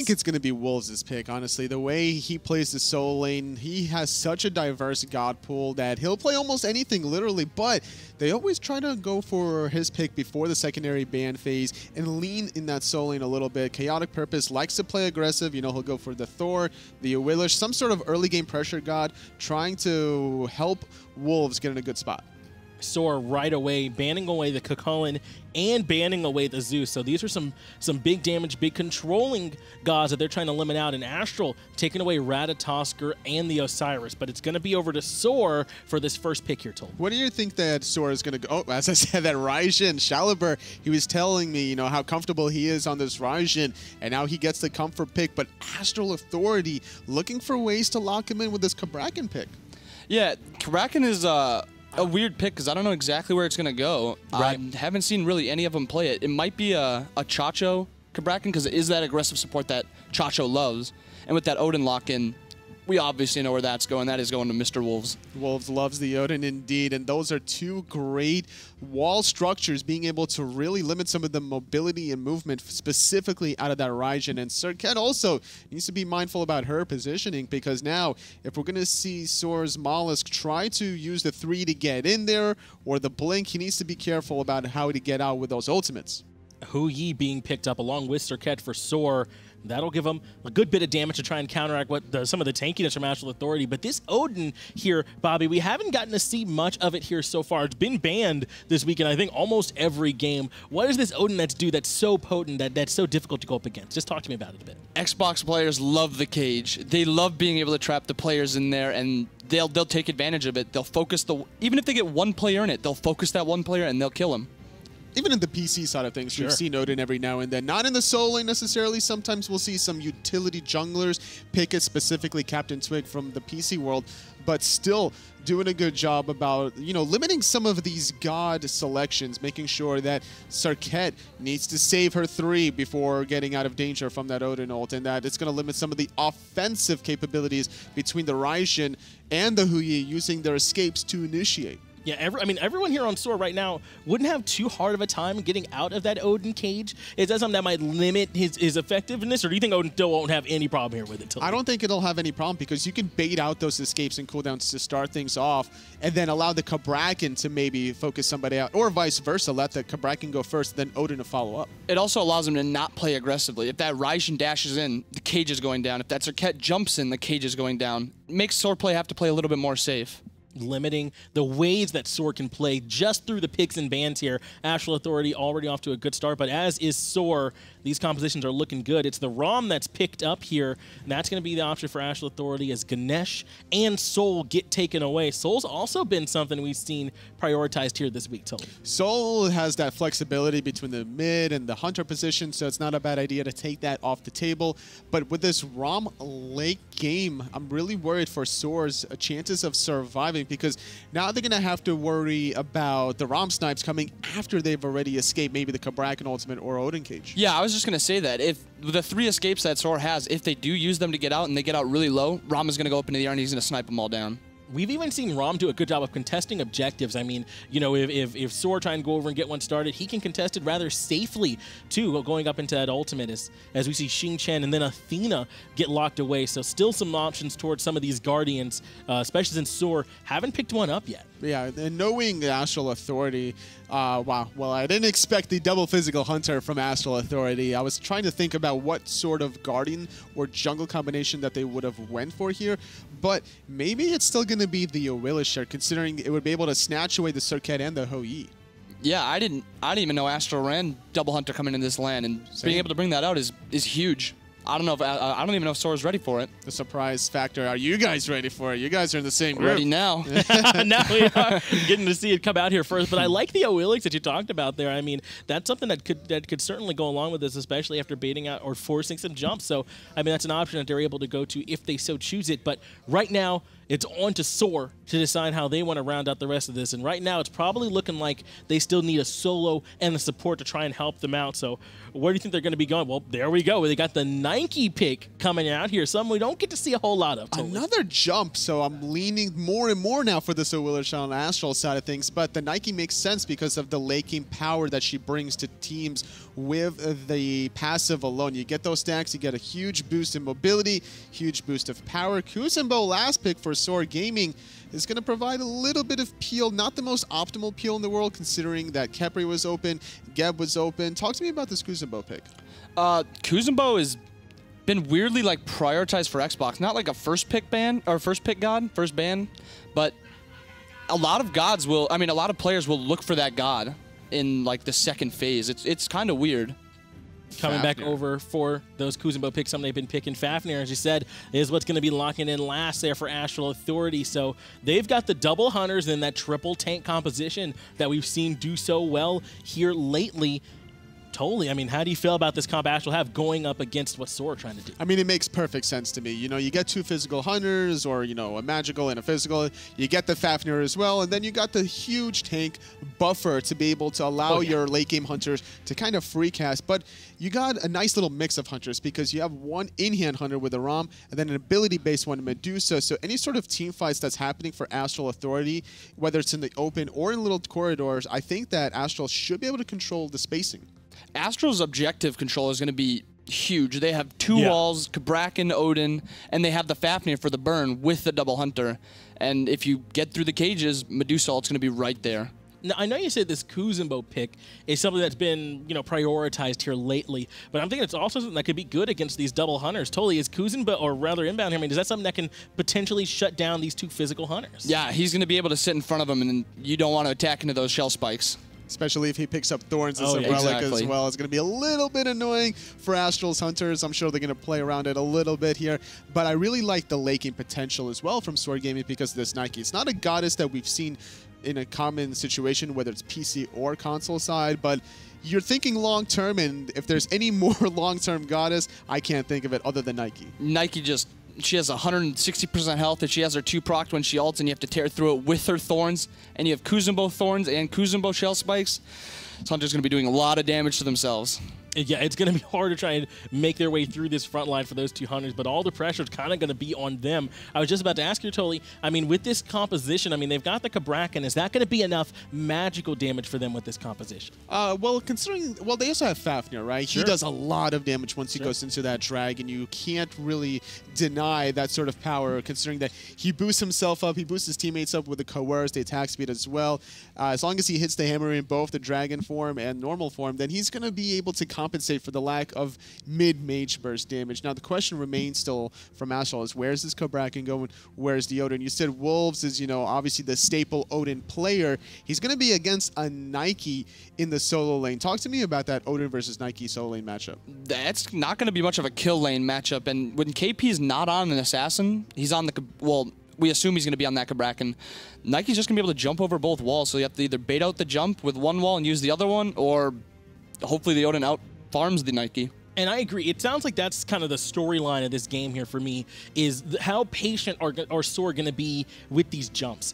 think it's going to be Wolves' pick, honestly. The way he plays the soul lane, he has such a diverse god pool that he'll play almost anything, literally, but they always try to go for his pick before the secondary ban phase and lean in that soul lane a little bit. Chaotic Purpose likes to play aggressive. You know, he'll go for the Thor, the Awilish, some sort of early game pressure god, trying to help Wolves get in a good spot. Soar right away, banning away the Kukulkan and banning away the Zeus. So these are some big damage, big controlling gods that they're trying to limit out. And Astral taking away Ratatoskr and the Osiris. But it's going to be over to Soar for this first pick here, Toll. What do you think that Soar is going to go? Oh, as I said, that Raijin, Shaliber, he was telling me, you know, how comfortable he is on this Raijin. And now he gets the comfort pick. But Astral Authority looking for ways to lock him in with this Kukulkan pick. Yeah, Kukulkan is a weird pick because I don't know exactly where it's going to go. Right. I haven't seen really any of them play it. It might be a Chacho Kukulkan because it is that aggressive support that Chacho loves. And with that Odin lock-in, we obviously know where that's going. That is going to Mr. Wolves. Wolves loves the Odin indeed, and those are two great wall structures, being able to really limit some of the mobility and movement specifically out of that Raijin. And Serket also needs to be mindful about her positioning, because now if we're going to see Soar's Mollusk try to use the 3 to get in there or the blink, he needs to be careful about how to get out with those ultimates. Hu Yi being picked up along with Serket for Soar. That'll give him a good bit of damage to try and counteract some of the tankiness from Astral Authority. But this Odin here, Bobby, we haven't gotten to see much of it here so far. It's been banned this weekend, I think, almost every game. What does this Odin do that's so potent, that's so difficult to go up against? Just talk to me about it a bit. Xbox players love the cage. They love being able to trap the players in there, and they'll take advantage of it. They'll focus even if they get one player in it, they'll focus that one player and they'll kill him. Even in the PC side of things, we've seen Odin every now and then. Not in the soul lane necessarily. Sometimes we'll see some utility junglers pick it, specifically Captain Twig from the PC world, but still doing a good job about, you know, limiting some of these god selections, making sure that Serket needs to save her 3 before getting out of danger from that Odin ult, and that it's going to limit some of the offensive capabilities between the Raijin and the Hu Yi using their escapes to initiate. Yeah, I mean, everyone here on Soar right now wouldn't have too hard of a time getting out of that Odin cage. Is that something that might limit his effectiveness, or do you think Odin still won't have any problem here with it? I don't think it'll have any problem, because you can bait out those escapes and cooldowns to start things off, and then allow the Kukulkan to maybe focus somebody out, or vice versa, let the Kukulkan go first, then Odin to follow up. It also allows him to not play aggressively. If that Raijin dashes in, the cage is going down. If that Serket jumps in, the cage is going down. It makes Soar play have to play a little bit more safe. Limiting the ways that Soar can play just through the picks and bans here. Astral Authority already off to a good start, but as is Soar, these compositions are looking good. It's the ROM that's picked up here, and that's going to be the option for Astral Authority as Ganesh and Soul get taken away. Soul's also been something we've seen prioritized here this week, Tully. Soul has that flexibility between the mid and the hunter position, so it's not a bad idea to take that off the table. But with this ROM late game, I'm really worried for Soar's chances of surviving, because now they're going to have to worry about the ROM snipes coming after they've already escaped maybe the Kukulkan ultimate or Odin cage. Yeah, I was just going to say that. If the 3 escapes that Soar has, if they do use them to get out and they get out really low, ROM is going to go up into the air and he's going to snipe them all down. We've even seen ROM do a good job of contesting objectives. I mean, you know, if Soar trying to go over and get one started, he can contest it rather safely, too, going up into that ultimate as we see Xing Chen and then Athena get locked away. So still some options towards some of these Guardians, especially since Soar haven't picked one up yet. Yeah, and knowing Astral Authority, wow. Well, I didn't expect the double physical hunter from Astral Authority. I was trying to think about what sort of Guardian or jungle combination that they would have went for here, but maybe it's still going to be the Awilish, considering it would be able to snatch away the Serket and the Hu Yi. Yeah, I didn't even know Astral ran double hunter coming into this land, and being able to bring that out is huge. I don't know if I don't even know if Soar's ready for it. The surprise factor. Are you guys ready for it? You guys are in the same group. Ready now. Now we are getting to see it come out here first. But I like the Awilix that you talked about there. I mean, that's something that could certainly go along with this, especially after baiting out or forcing some jumps. So I mean, that's an option that they're able to go to if they so choose it. But right now, it's on to Soar to decide how they want to round out the rest of this. And right now, it's probably looking like they still need a solo and the support to try and help them out. So where do you think they're going to be going? Well, there we go. They got the Nike pick coming out here. Some we don't get to see a whole lot of. Totally. Another jump, so I'm leaning more and more now for the Awilish on Astral side of things. But the Nike makes sense because of the late game power that she brings to teams with the passive alone. You get those stacks, you get a huge boost in mobility, huge boost of power. Kuzenbo, last pick for Soar Gaming, is going to provide a little bit of peel. Not the most optimal peel in the world, considering that Khepri was open, Geb was open. Talk to me about this Kuzenbo pick. Kuzenbo has been weirdly like prioritized for Xbox. Not like a first pick ban or first pick god, first ban, but a lot of gods will. I mean, a lot of players will look for that god in like the second phase. It's kind of weird. Coming back over for those Kuzenbo picks, something they've been picking. Fafnir, as you said, is what's going to be locking in last there for Astral Authority. So they've got the double hunters in that triple tank composition that we've seen do so well here lately. Totally. I mean, how do you feel about this comp Astral have going up against what Soar are trying to do? I mean, it makes perfect sense to me. You know, you get two physical hunters, or, you know, a magical and a physical. You get the Fafnir as well, and then you got the huge tank buffer to be able to allow your late game hunters to kind of free cast. But you got a nice little mix of hunters because you have one in-hand hunter with a Rom, and then an ability-based one, Medusa. So any sort of team fights that's happening for Astral Authority, whether it's in the open or in little corridors, I think that Astral should be able to control the spacing. Astral's objective control is going to be huge. They have two walls, Kabrakan, Odin, and they have the Fafnir for the burn with the double hunter. And if you get through the cages, Medusa ult's going to be right there. Now, I know you said this Kuzenbo pick is something that's been, you know, prioritized here lately, but I'm thinking it's also something that could be good against these double hunters. Totally, is Kuzenbo, or rather Inbound here, I mean, is that something that can potentially shut down these two physical hunters? Yeah, he's going to be able to sit in front of him, and you don't want to attack into those shell spikes. Especially if he picks up Thorns as a relic as well. It's going to be a little bit annoying for Astral's Hunters. I'm sure they're going to play around it a little bit here. But I really like the laking potential as well from Soar Gaming because of this Nike. It's not a goddess that we've seen in a common situation, whether it's PC or console side, but you're thinking long-term, and if there's any more long-term goddess, I can't think of it other than Nike. Nike just... She has 160% health, and she has her 2 procced when she ults, and you have to tear through it with her Thorns. And you have Kuzenbo Thorns and Kuzenbo Shell Spikes. This Hunter's going to be doing a lot of damage to themselves. Yeah, it's going to be hard to try and make their way through this front line for those two hunters, but all the pressure is kind of going to be on them. I was just about to ask you, Totally, I mean, with this composition, I mean, they've got the Kabrakan. Is that going to be enough magical damage for them with this composition? Well, considering, well, they also have Fafnir, right? Sure. He does a lot of damage once he goes into that drag, and you can't really deny that sort of power, considering that he boosts himself up, he boosts his teammates up with the Coerce, the attack speed as well. As long as he hits the hammer in both the dragon form and normal form, then he's going to be able to compensate for the lack of mid-mage burst damage. Now, the question remains still from Astral is, where's this Kabrakan going? Where's the Odin? You said Wolves is, you know, obviously the staple Odin player. He's going to be against a Nike in the solo lane. Talk to me about that Odin versus Nike solo lane matchup. That's not going to be much of a kill lane matchup, and when KP's not on an Assassin, he's on the... Well, we assume he's going to be on that Kabrakan. Nike's just going to be able to jump over both walls, so you have to either bait out the jump with one wall and use the other one, or hopefully the Odin out farms the Nike. And I agree. It sounds like that's kind of the storyline of this game here for me, is how patient are Soar going to be with these jumps?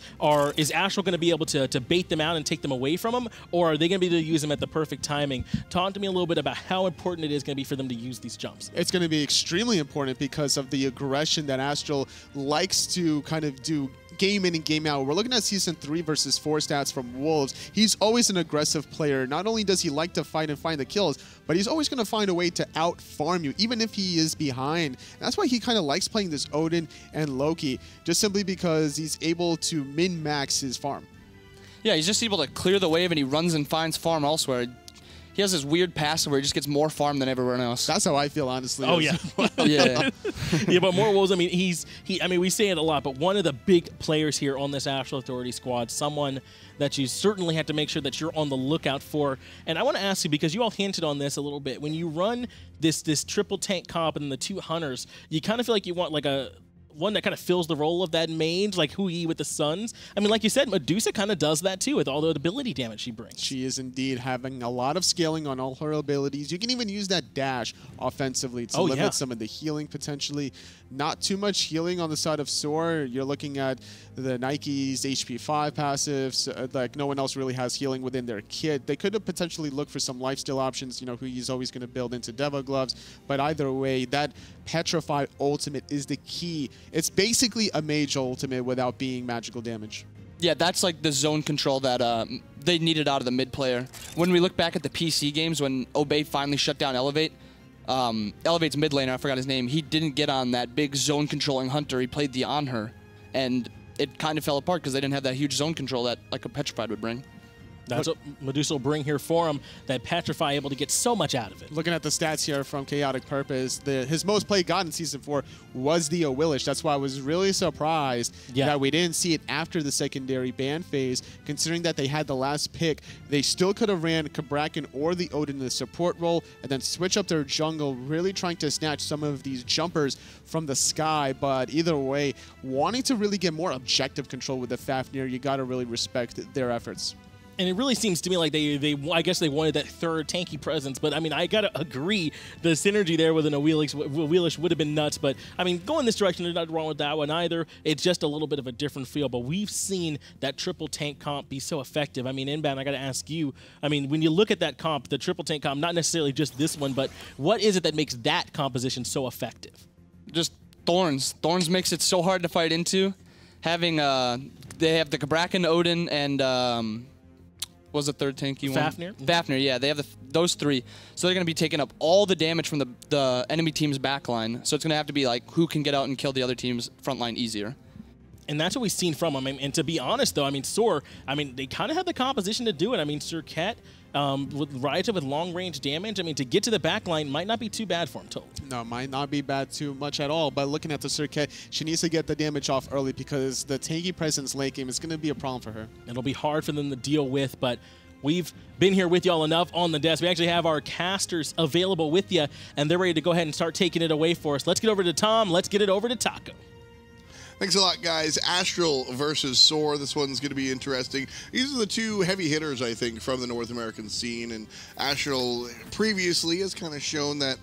Is Astral going to be able to bait them out and take them away from them, or are they going to be able to use them at the perfect timing? Talk to me a little bit about how important it is going to be for them to use these jumps. It's going to be extremely important because of the aggression that Astral likes to kind of do game in and game out. We're looking at Season 3 versus 4 stats from Wolves. He's always an aggressive player. Not only does he like to fight and find the kills, but he's always going to find a way to out-farm you, even if he is behind. That's why he kind of likes playing this Odin and Loki, just simply because he's able to min-max his farm. Yeah, he's just able to clear the wave, and he runs and finds farm elsewhere. He has this weird passive where he just gets more farm than everyone else. That's how I feel, honestly. Oh, yeah. Yeah. Yeah, but more Wolves, I mean, I mean, we say it a lot, but one of the big players here on this Astral Authority squad, someone that you certainly have to make sure that you're on the lookout for. And I want to ask you, because you all hinted on this a little bit, when you run this triple tank comp and the two hunters, you kind of feel like you want like one that kind of fills the role of that mage, like Hui with the Suns. I mean, like you said, Medusa kind of does that too with all the ability damage she brings. She is indeed having a lot of scaling on all her abilities. You can even use that dash offensively to limit some of the healing potentially. Not too much healing on the side of Soar. You're looking at the Nike's HP 5 passives. Like no one else really has healing within their kit. They could have potentially looked for some lifesteal options. You know, Hui's always going to build into Devo gloves. But either way, that Petrified ultimate is the key. It's basically a mage ultimate without being magical damage. Yeah, that's like the zone control that they needed out of the mid player. When we look back at the PC games, when Obey finally shut down Elevate, Elevate's mid laner, I forgot his name, he didn't get on that big zone controlling hunter. He played the on her, and it kind of fell apart because they didn't have that huge zone control that like a Petrified would bring. That's what Medusa will bring here for him, that Petrify able to get so much out of it. Looking at the stats here from Chaotic Purpose, his most played god in Season 4 was the Owilish. That's why I was really surprised that we didn't see it after the secondary ban phase, considering that they had the last pick. They still could have ran Kabrakan or the Odin in the support role and then switch up their jungle, really trying to snatch some of these jumpers from the sky. But either way, wanting to really get more objective control with the Fafnir, you got to really respect their efforts. And it really seems to me like I guess they wanted that third tanky presence. But, I mean, I got to agree, the synergy there with an Owilish would have been nuts. But, I mean, going this direction, there's nothing wrong with that one either. It's just a little bit of a different feel. But we've seen that triple tank comp be so effective. I mean, Inbound, I got to ask you, I mean, when you look at that comp, the triple tank comp, not necessarily just this one, but what is it that makes that composition so effective? Just Thorns. Thorns makes it so hard to fight into. Having, they have the Kabrakan, Odin, and... what was the third tanky one? Fafnir? Fafnir, yeah. They have those three. So they're going to be taking up all the damage from the enemy team's backline. So it's going to have to be like who can get out and kill the other team's front line easier. And that's what we've seen from him. And to be honest, though, I mean, Soar, I mean, they kind of have the composition to do it. I mean, Surket with Raiza with long-range damage, I mean, to get to the backline might not be too bad for him, totally. No, might not be bad too much at all. But looking at the Surket, she needs to get the damage off early because the tanky presence late game is going to be a problem for her. It'll be hard for them to deal with, but we've been here with y'all enough on the desk. We actually have our casters available with you, and they're ready to go ahead and start taking it away for us. Let's get over to Tom. Let's get it over to Taco. Thanks a lot, guys. Astral versus Soar. This one's going to be interesting. These are the two heavy hitters, I think, from the North American scene. And Astral previously has kind of shown that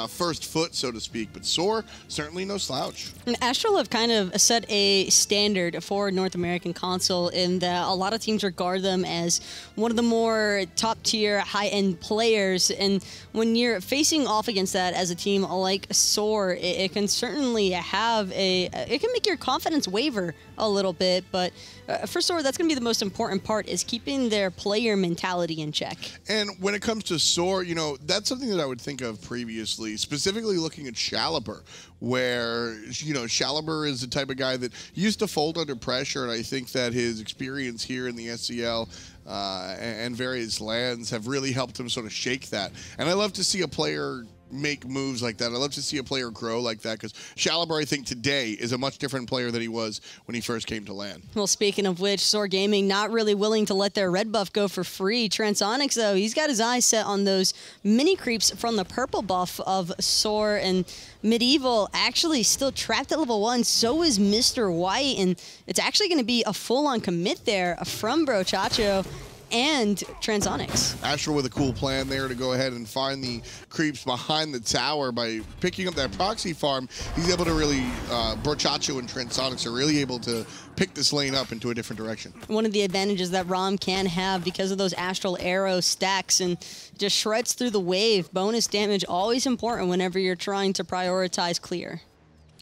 first foot, so to speak. But Soar, certainly no slouch. And Astral have kind of set a standard for North American console in that a lot of teams regard them as one of the more top-tier, high-end players. And when you're facing off against that as a team like Soar, it can certainly have it can make your confidence waver a little bit, but for Soar, that's going to be the most important part, is keeping their player mentality in check. And when it comes to Soar, you know, that's something that I would think of previously, specifically looking at Shaliber, where, you know, Shaliber is the type of guy that used to fold under pressure, and I think that his experience here in the SCL and various lands have really helped him sort of shake that. And I love to see a player make moves like that. I love to see a player grow like that, because Shaliber, I think, today is a much different player than he was when he first came to LAN. Well, speaking of which, Soar Gaming not really willing to let their red buff go for free. Transonics, though, he's got his eyes set on those mini creeps from the purple buff of Soar, and Medieval actually still trapped at level 1. So is Mr. White, and it's actually going to be a full-on commit there from Brochacho and Transonics. Astral with a cool plan there to go ahead and find the creeps behind the tower by picking up that proxy farm. He's able to really, Brochacho and Transonics are really able to pick this lane up into a different direction. One of the advantages that Rom can have because of those Astral Arrow stacks and just shreds through the wave. Bonus damage, always important whenever you're trying to prioritize clear.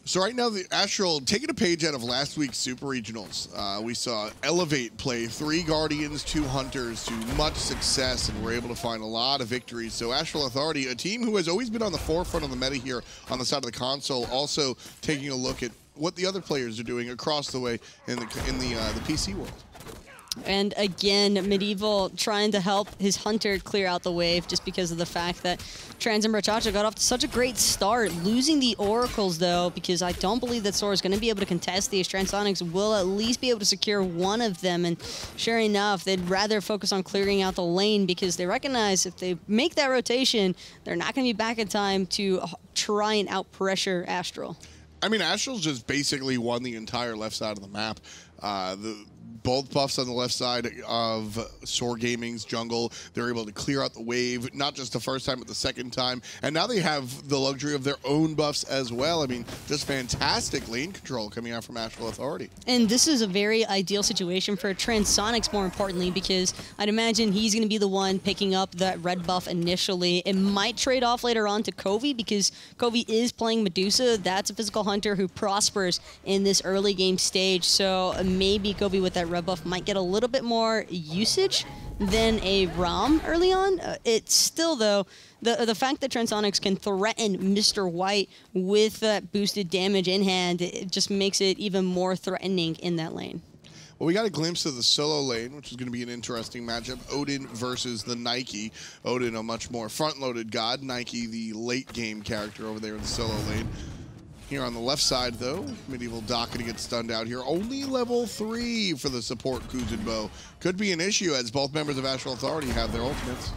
So right now, the Astral, taking a page out of last week's Super Regionals, we saw Elevate play 3 Guardians, 2 Hunters to much success, and were able to find a lot of victories. So Astral Authority, a team who has always been on the forefront of the meta here on the side of the console, also taking a look at what the other players are doing across the way in the PC world. And again, Medieval trying to help his Hunter clear out the wave just because of the fact that Trans and Brochacho got off to such a great start. Losing the Oracles, though, because I don't believe that Soar is going to be able to contest these. Transonics will at least be able to secure one of them. And sure enough, they'd rather focus on clearing out the lane because they recognize if they make that rotation, they're not going to be back in time to try and out-pressure Astral. I mean, Astral's just basically won the entire left side of the map. both buffs on the left side of Soar Gaming's jungle. They're able to clear out the wave, not just the first time, but the second time. And now they have the luxury of their own buffs as well. I mean, just fantastic lane control coming out from Astral Authority. And this is a very ideal situation for Transonics, more importantly, because I'd imagine he's going to be the one picking up that red buff initially. It might trade off later on to Covey, because Covey is playing Medusa. That's a physical hunter who prospers in this early game stage. So maybe Covey with that red buff might get a little bit more usage than a Rom early on. It's still, though, the fact that Transonics can threaten Mr. White with that boosted damage in hand, it just makes it even more threatening in that lane. Well, we got a glimpse of the solo lane, which is going to be an interesting matchup. Odin versus the Nike. Odin, a much more front-loaded god. Nike, the late-game character over there in the solo lane. Here on the left side, though, Medieval Docket gets stunned out here. Only level 3 for the support Kuzenbo. Could be an issue as both members of Astral Authority have their ultimates.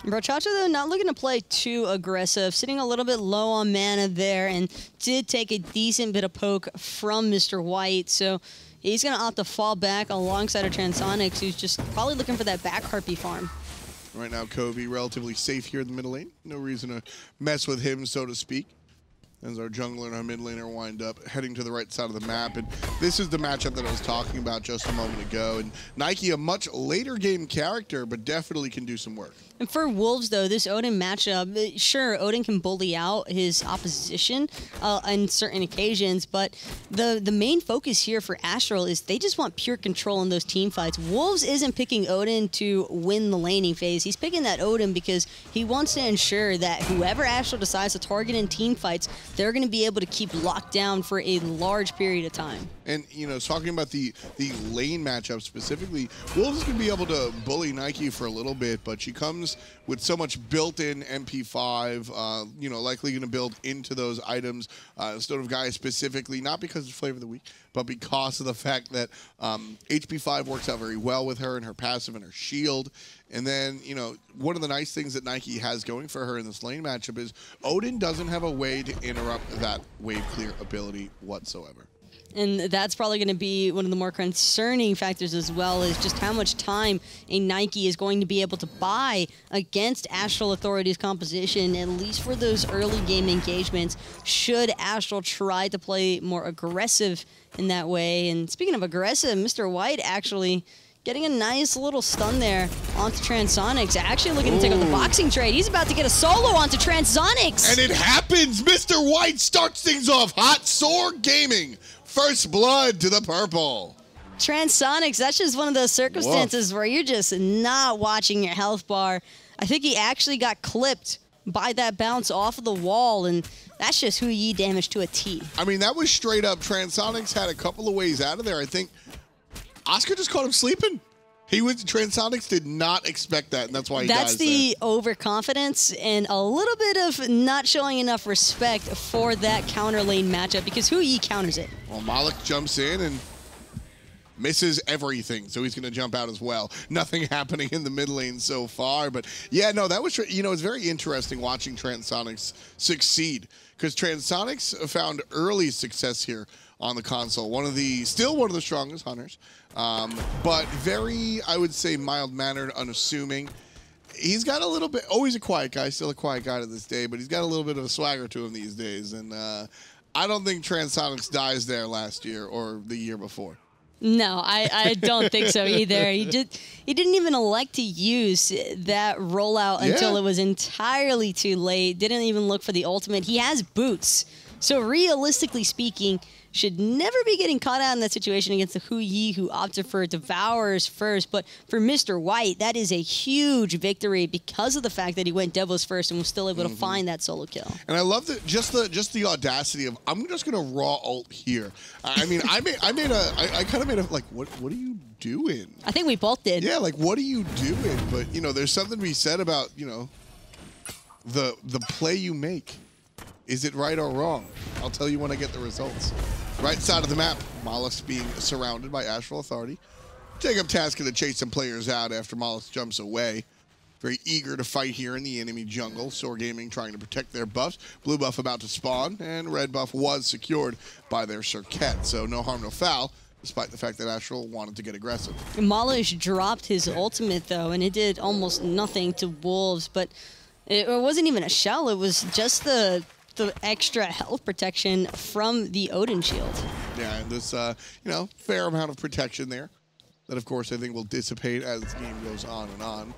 Brochacha, though, not looking to play too aggressive, sitting a little bit low on mana there, and did take a decent bit of poke from Mr. White, so he's going to opt to fall back alongside of Transonics, who's just probably looking for that back harpy farm. Right now, Covey relatively safe here in the middle lane. No reason to mess with him, so to speak. As our jungler and our mid laner wind up heading to the right side of the map. And this is the matchup that I was talking about just a moment ago. And Nike, a much later game character, but definitely can do some work. And for Wolves, though, this Odin matchup, sure, Odin can bully out his opposition on certain occasions, but the main focus here for Astral is they just want pure control in those team fights. Wolves isn't picking Odin to win the laning phase. He's picking that Odin because he wants to ensure that whoever Astral decides to target in team fights, they're going to be able to keep locked down for a large period of time. And, you know, talking about the lane matchup specifically, Wolves is going to be able to bully Nike for a little bit, but she comes with so much built-in MP5, you know, likely going to build into those items. Stone of Gaia specifically, not because it's Flavor of the Week, but because of the fact that HP5 works out very well with her and her passive and her shield. And then, you know, one of the nice things that Nike has going for her in this lane matchup is Odin doesn't have a way to interrupt that wave clear ability whatsoever. And that's probably going to be one of the more concerning factors as well, is just how much time a Nike is going to be able to buy against Astral Authority's composition, at least for those early game engagements, should Astral try to play more aggressive in that way. And speaking of aggressive, Mr. White actually getting a nice little stun there onto Transonics. Actually looking to take up the boxing trade. He's about to get a solo onto Transonics. And it happens! Mr. White starts things off hot. Soar Gaming. First blood to the purple. Transonics, that's just one of those circumstances where you're just not watching your health bar. I think he actually got clipped by that bounce off of the wall, and that's just Hu Yi damage to a T. I mean, that was straight up. Transonics had a couple of ways out of there. I think Oscar just caught him sleeping. He went to Transonics, did not expect that, and that's why he dies. That's the overconfidence and a little bit of not showing enough respect for that counter lane matchup, because Hu Yi counters it. Well, Malik jumps in and misses everything, so he's going to jump out as well. Nothing happening in the mid lane so far, but yeah, no, that was, you know, it's very interesting watching Transonics succeed, because Transonics found early success here on the console. Still one of the strongest hunters, but very, I would say, mild-mannered, unassuming. He's got a little bit, always a quiet guy, still a quiet guy to this day, but he's got a little bit of a swagger to him these days, and I don't think Transonics dies there last year or the year before. No, I don't think so either. He didn't even elect to use that rollout until it was entirely too late. Didn't even look for the ultimate. He has boots. So realistically speaking, should never be getting caught out in that situation against the Hu Yi, who opted for Devourers first. But for Mr. White, that is a huge victory because of the fact that he went Devils first and was still able to find that solo kill. And I love that just the audacity of, I'm just gonna raw ult here. I mean, I kind of made a like, what are you doing? I think we both did. Yeah, like, what are you doing? But you know, there's something to be said about, you know, the play you make. Is it right or wrong? I'll tell you when I get the results. Right side of the map, Mollusk being surrounded by Astral Authority. Jacob tasking to chase some players out after Mollusk jumps away. Very eager to fight here in the enemy jungle. Soar Gaming trying to protect their buffs. Blue buff about to spawn, and red buff was secured by their Circuit. So no harm, no foul despite the fact that Astral wanted to get aggressive. Malish dropped his ultimate, though, and it did almost nothing to Wolves, but it wasn't even a shell. It was just the extra health protection from the Odin shield. Yeah, and this, you know, fair amount of protection there. That, of course, I think will dissipate as the game goes on and on.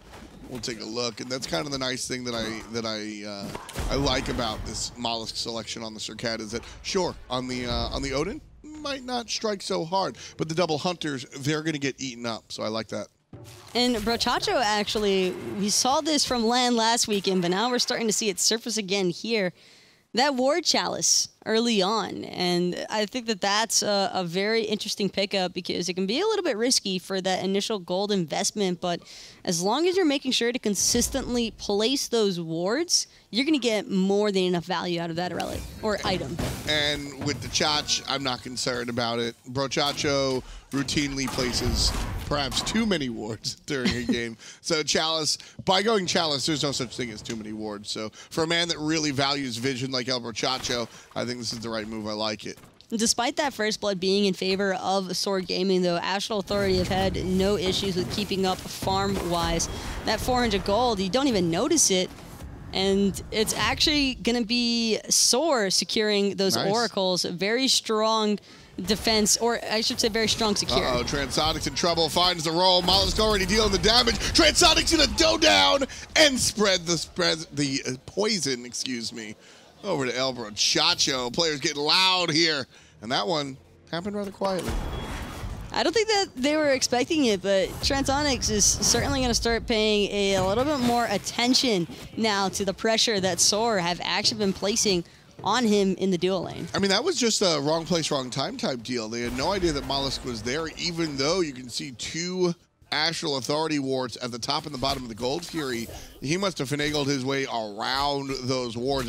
We'll take a look, and that's kind of the nice thing that I like about this Mollusk selection on the Surcat is that, sure, on the Odin, might not strike so hard, but the double hunters, they're going to get eaten up, so I like that. And Brochacho, actually, we saw this from LAN last weekend, but now we're starting to see it surface again here. That Ward Chalice early on, and I think that that's a very interesting pickup because it can be a little bit risky for that initial gold investment, but as long as you're making sure to consistently place those wards, you're going to get more than enough value out of that relic or item. And with the Chach, I'm not concerned about it. Brochacho routinely places perhaps too many wards during a game. So Chalice, by going Chalice, there's no such thing as too many wards. So for a man that really values vision like El Brochacho, I think this is the right move. I like it. Despite that first blood being in favor of Soar Gaming, though, Astral Authority have had no issues with keeping up farm-wise. That 400 gold, you don't even notice it. And it's actually going to be Soar securing those oracles. Very strong defense, or I should say very strong secure. Uh-oh, Transonic's in trouble, finds the roll. Mollusk already dealing the damage. Transonic's going to go down and spread the poison, excuse me, over to El Brochacho. Players getting loud here. And that one happened rather quietly. I don't think that they were expecting it, but Transonics is certainly going to start paying a little bit more attention now to the pressure that Soar have actually been placing on him in the duel lane. I mean, that was just a wrong place, wrong time type deal. They had no idea that Mollusk was there, even though you can see two Astral Authority wards at the top and the bottom of the Gold Fury. He must have finagled his way around those wards.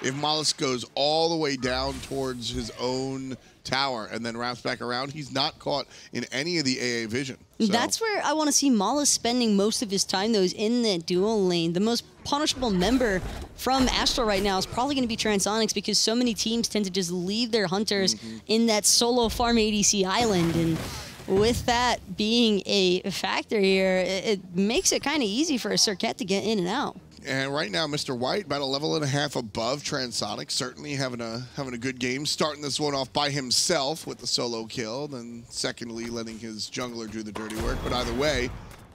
If Mollusk goes all the way down towards his own tower and then wraps back around, he's not caught in any of the AA vision. So. That's where I want to see Mollusk spending most of his time, though, is in that duel lane. The most punishable member from Astral right now is probably going to be Transonics because so many teams tend to just leave their hunters in that solo farm ADC island. And with that being a factor here, it makes it kind of easy for a Surcat to get in and out. And right now, Mr. White, about a level and a half above Transonic, certainly having a good game, starting this one off by himself with the solo kill, then secondly letting his jungler do the dirty work. But either way,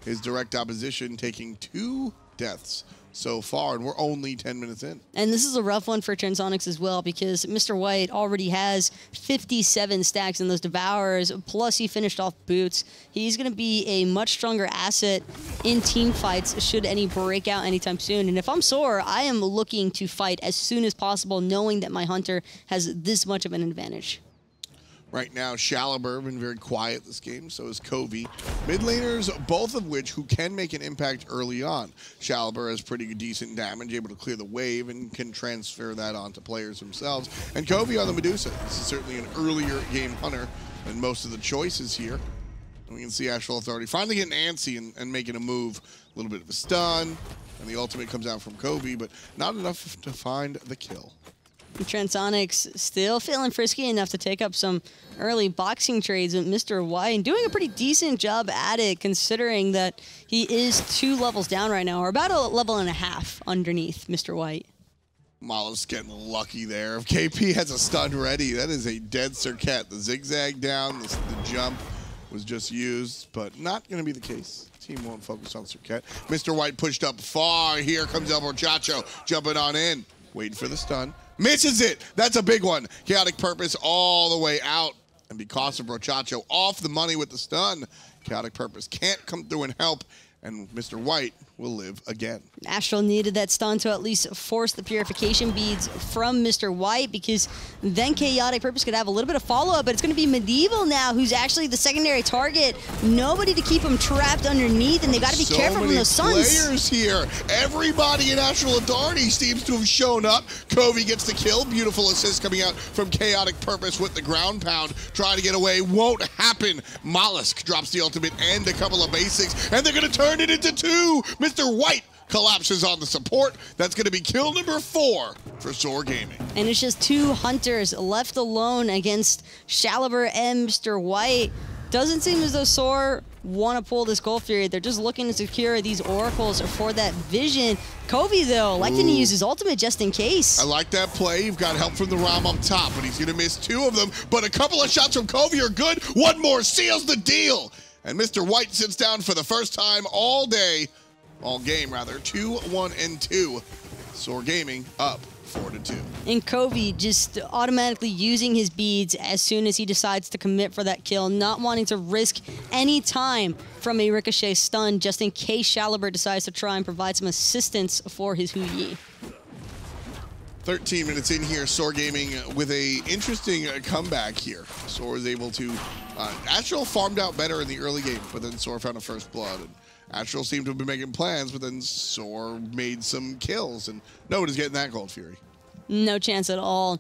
his direct opposition taking 2 deaths so far, and we're only 10 minutes in. And this is a rough one for Transonics as well because Mr. White already has 57 stacks in those Devourers, plus he finished off Boots. He's going to be a much stronger asset in team fights should any break out anytime soon. And if I'm Soar, I am looking to fight as soon as possible, knowing that my Hunter has this much of an advantage. Right now, Shaliber been very quiet this game, so is Covey. Mid laners, both of which who can make an impact early on. Shaliber has pretty decent damage, able to clear the wave, and can transfer that onto players themselves. And Covey on the Medusa. This is certainly an earlier game hunter than most of the choices here. And we can see Astral Authority finally getting antsy and making a move. A little bit of a stun, and the ultimate comes out from Covey, but not enough to find the kill. Transonics still feeling frisky enough to take up some early boxing trades with Mr. White and doing a pretty decent job at it considering that he is 2 levels down right now, or about a level and a half underneath Mr. White. Mollusk getting lucky there. If KP has a stun ready, that is a dead Surcat. The zigzag down, the jump was just used, but not going to be the case. Team won't focus on Surcat. Mr. White pushed up far. Here comes El Brochacho jumping on in. Waiting for the stun. Misses it. That's a big one. Chaotic Purpose all the way out. And because of Brochacho off the money with the stun, Chaotic Purpose can't come through and help. And Mr. White will live again. Astral needed that stun to at least force the purification beads from Mr. White because then Chaotic Purpose could have a little bit of follow-up, but it's going to be Medieval now who's actually the secondary target. Nobody to keep him trapped underneath, and they got to be careful from those suns. Players here. Everybody in Astral Authority seems to have shown up. Covey gets the kill. Beautiful assist coming out from Chaotic Purpose with the ground pound. Trying to get away. Won't happen. Mollusk drops the ultimate and a couple of basics, and they're going to turn it into 2. Mr. White collapses on the support. That's going to be kill number 4 for Soar Gaming. And it's just 2 hunters left alone against Shaliber and Mr. White. Doesn't seem as though Soar want to pull this Gold Fury. They're just looking to secure these oracles for that vision. Kobe, though, electing to use his ultimate just in case. I like that play. You've got help from the Ram up top, but he's going to miss 2 of them. But a couple of shots from Kobe are good. 1 more seals the deal. And Mr. White sits down for the first time all game rather. 2-1-2. Soar Gaming up 4-2. And Kobe just automatically using his beads as soon as he decides to commit for that kill, not wanting to risk any time from a ricochet stun just in case Shaliber decides to try and provide some assistance for his Hu Yi. 13 minutes in here, Soar Gaming with a interesting comeback here. Soar is able to... Astral farmed out better in the early game, but then Soar found a first blood. And Astral seemed to have been making plans, but then Soar made some kills, and nobody's getting that Gold Fury. No chance at all.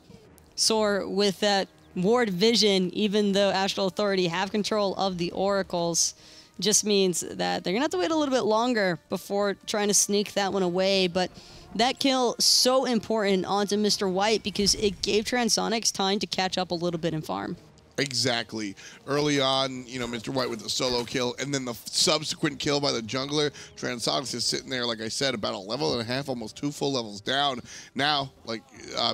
Soar with that ward vision, even though Astral Authority have control of the oracles, just means that they're going to have to wait a little bit longer before trying to sneak that one away. But that kill so important onto Mr. White because it gave Transonics time to catch up a little bit and farm. Exactly. Early on, you know, Mr. White with the solo kill, and then the subsequent kill by the jungler. Transonics is sitting there, like I said, about a level and a half, almost 2 full levels down. Now, like,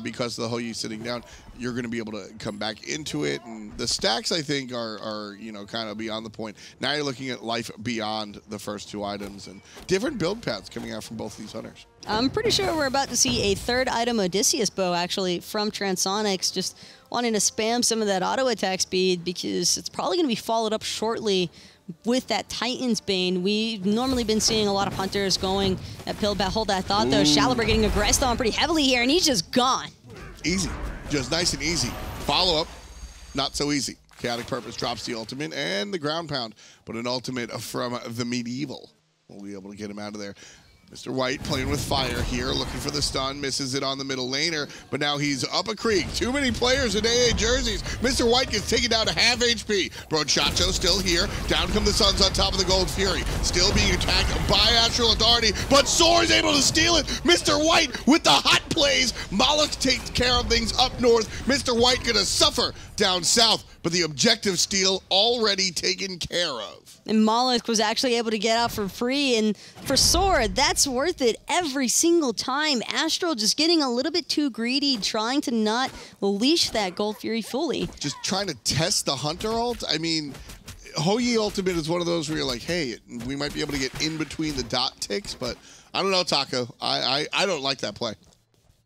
because the Hu Yi sitting down, you're going to be able to come back into it. And the stacks, I think, are you know, kind of beyond the point. Now you're looking at life beyond the first 2 items and different build paths coming out from both these hunters. I'm pretty sure we're about to see a 3rd item Odysseus bow, actually, from Transonics, just wanting to spam some of that auto attack speed because it's probably going to be followed up shortly with that Titan's Bane. We've normally been seeing a lot of hunters going at Pillbat. Hold that thought, though. Shaliber getting aggressed on pretty heavily here, and he's just gone. Easy. Just nice and easy. Follow-up, not so easy. Chaotic Purpose drops the ultimate and the ground pound, but an ultimate from the Medieval. We'll be able to get him out of there. Mr. White playing with fire here, looking for the stun, misses it on the middle laner, but now he's up a creek. Too many players in AA jerseys. Mr. White gets taken down to half HP. Brochacho still here. Down come the Suns on top of the Gold Fury. Still being attacked by Astral Authority, but Soar is able to steal it. Mr. White with the hot plays. Moloch takes care of things up north. Mr. White gonna suffer down south, but the objective steal already taken care of. And Moloch was actually able to get out for free, and for Soar, that's worth it every single time. Astral just getting a little bit too greedy, trying to not leash that Gold Fury fully. Just trying to test the Hunter ult. I mean, Hu Yi ultimate is one of those where you're like, hey, we might be able to get in between the dot ticks, but I don't know, Taco. I don't like that play.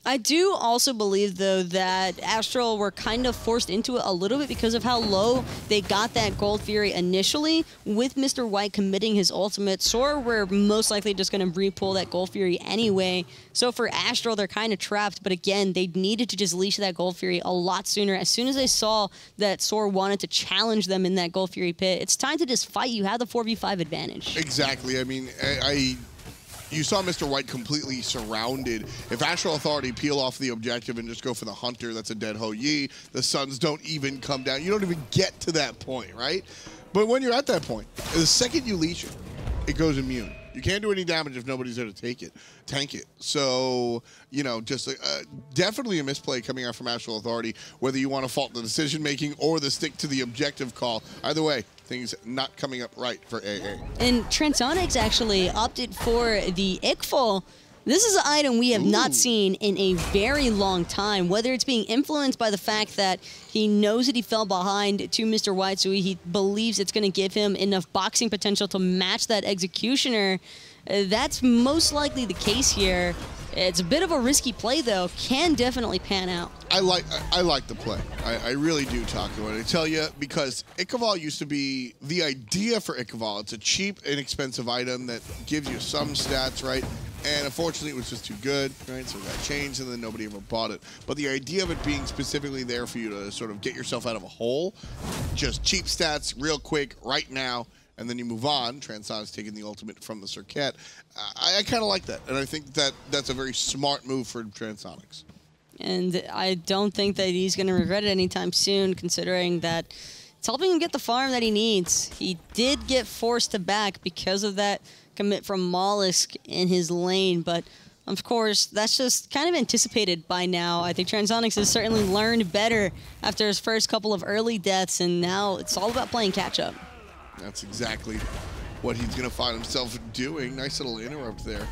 I do also believe, though, that Astral were kind of forced into it a little bit because of how low they got that Gold Fury initially. With Mr. White committing his ultimate, Soar were most likely just going to re-pull that Gold Fury anyway. So for Astral, they're kind of trapped. But again, they needed to just leash that Gold Fury a lot sooner. As soon as they saw that Soar wanted to challenge them in that Gold Fury pit, it's time to just fight. You have the 4v5 advantage. Exactly. I mean, you saw Mr. White completely surrounded. If Astral Authority peel off the objective and just go for the Hunter, that's a dead Hu Yi. The Suns don't even come down. You don't even get to that point, right? But when you're at that point, the second you leash it, it goes immune. You can't do any damage if nobody's there to tank it. So, you know, just definitely a misplay coming out from Astral Authority, whether you want to fault the decision-making or the stick to the objective call. Either way, things not coming up right for AA. And Transonics actually opted for the Ickfall. This is an item we have not seen in a very long time, whether it's being influenced by the fact that he knows that he fell behind to Mr. White, so he believes it's going to give him enough boxing potential to match that Executioner. That's most likely the case here. It's a bit of a risky play, though. Can definitely pan out. I like the play. I really do, Taco. And I tell you, because Ichabal used to be the idea for Ichabal. It's a cheap, inexpensive item that gives you some stats, right? And unfortunately, it was just too good, right? So it got changed, and then nobody ever bought it. But the idea of it being specifically there for you to sort of get yourself out of a hole, just cheap stats, real quick, right now, and then you move on. Transon's taking the ultimate from the Circuit. I kind of like that, and I think that that's a very smart move for Transonics. And I don't think that he's going to regret it anytime soon, considering that it's helping him get the farm that he needs. He did get forced to back because of that commit from Mollusk in his lane, but of course, that's just kind of anticipated by now. I think Transonics has certainly learned better after his first couple of early deaths, and now it's all about playing catch-up. That's exactly what he's going to find himself doing. Nice little interrupt there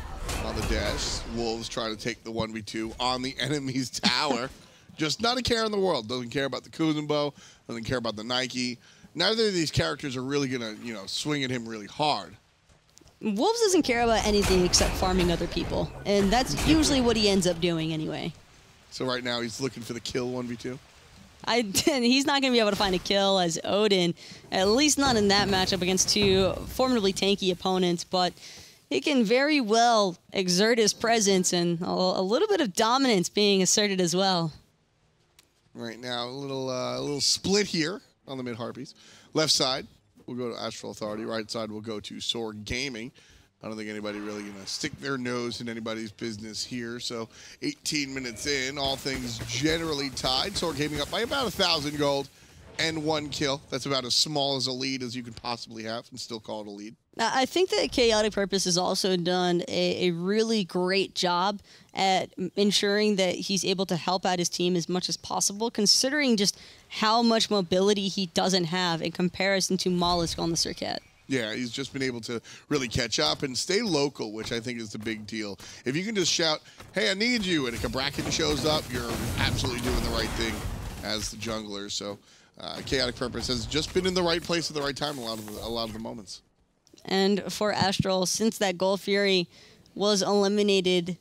on the dash. Wolves trying to take the 1v2 on the enemy's tower. Just not a care in the world. Doesn't care about the Kuzenbo, doesn't care about the Nike. Neither of these characters are really going to, you know, swing at him really hard. Wolves doesn't care about anything except farming other people, and that's usually what he ends up doing anyway. So right now he's looking for the kill 1v2? He's not going to be able to find a kill as Odin, at least not in that matchup against two formidably tanky opponents, but he can very well exert his presence and a little bit of dominance being asserted as well. Right now, a little split here on the mid-Harpies. Left side, we'll go to Astral Authority. Right side, we'll go to Soar Gaming. I don't think anybody really going to stick their nose in anybody's business here. So 18 minutes in, all things generally tied. Soar Gaming up by about 1,000 gold and 1 kill. That's about as small as a lead as you could possibly have and still call it a lead. Now, I think that Chaotic Purpose has also done a really great job at ensuring that he's able to help out his team as much as possible, considering just how much mobility he doesn't have in comparison to Mollusk on the Circuit. Yeah, he's just been able to really catch up and stay local, which I think is the big deal. If you can just shout, hey, I need you, and a Cabrakan shows up, you're absolutely doing the right thing as the jungler. So Chaotic Purpose has just been in the right place at the right time a lot of the moments. And for Astral, since that Gold Fury was eliminated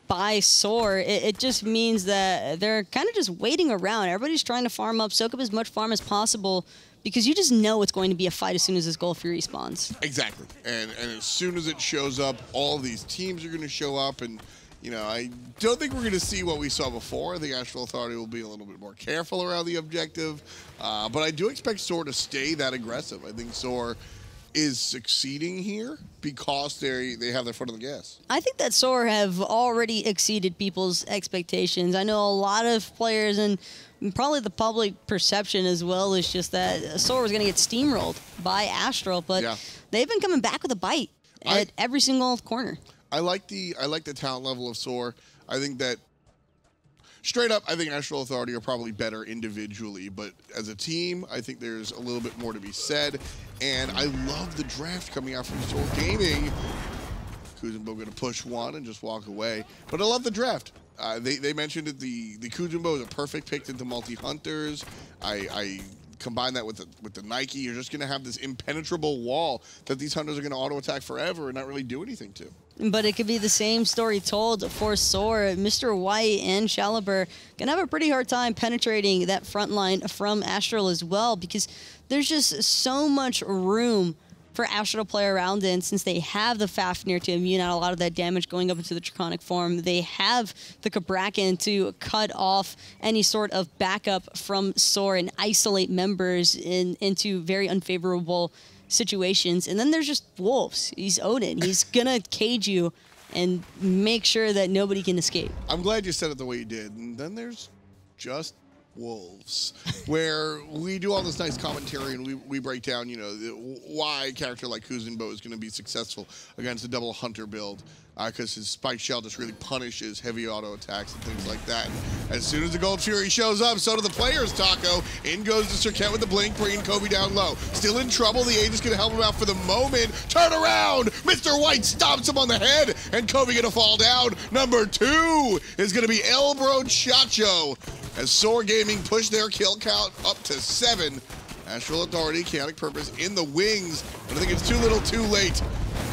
by Soar, it just means that they're kind of just waiting around. Everybody's trying to farm up, soak up as much farm as possible, because you just know it's going to be a fight as soon as this Gold Fury spawns. Exactly. And as soon as it shows up, all of these teams are going to show up. And, you know, I don't think we're going to see what we saw before. I think Astral Authority will be a little bit more careful around the objective. But I do expect Soar to stay that aggressive. I think Soar is succeeding here because they have their foot on the gas. I think that Soar have already exceeded people's expectations. I know a lot of players and probably the public perception as well is just that Soar was going to get steamrolled by Astral, but they've been coming back with a bite at every single corner. I like the talent level of Soar. I think that straight up, I think Astral Authority are probably better individually, but as a team, I think there's a little bit more to be said. And I love the draft coming out from Soar Gaming. Kuzenbo going to push one and just walk away. But I love the draft. They mentioned that the Kuzenbo is a perfect pick into multi-hunters. I combine that with the Nike. You're just going to have this impenetrable wall that these hunters are going to auto-attack forever and not really do anything to. But it could be the same story told for Soar. Mr. White and Shaliber going to have a pretty hard time penetrating that front line from Astral as well, because there's just so much room for Astral to play around in, since they have the Fafnir to immune out a lot of that damage going up into the Draconic form. They have the Cabrakan to cut off any sort of backup from Soar and isolate members into very unfavorable situations. And then there's just Wolves. He's Odin. He's gonna cage you and make sure that nobody can escape. I'm glad you said it the way you did. And then there's just Wolves, where we do all this nice commentary and we break down, you know, why a character like Kuzenbo is going to be successful against a double hunter build, because his spike shell just really punishes heavy auto attacks and things like that. As soon as the Gold Fury shows up, so do the players, Taco. In goes the Circuit with the blink, bringing Kobe down low. Still in trouble, the Aegis going to help him out for the moment. Turn around! Mr. White stomps him on the head, and Kobe going to fall down. Number 2 is going to be Elbro Chacho, as Soar Gaming push their kill count up to 7. Astral Authority, Chaotic Purpose in the wings, but I think it's too little too late.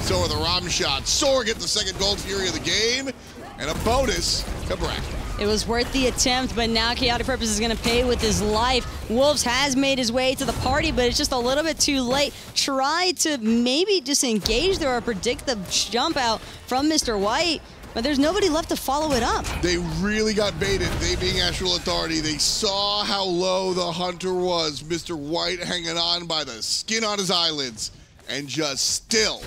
So are the Rom shots. Soar get the second Gold Fury of the game, and a bonus to Bracken. It was worth the attempt, but now Chaotic Purpose is going to pay with his life. Wolves has made his way to the party, but it's just a little bit too late. Try to maybe disengage there or predict the jump out from Mr. White, but there's nobody left to follow it up. They really got baited, they being Astral Authority. They saw how low the hunter was. Mr. White hanging on by the skin on his eyelids, and just still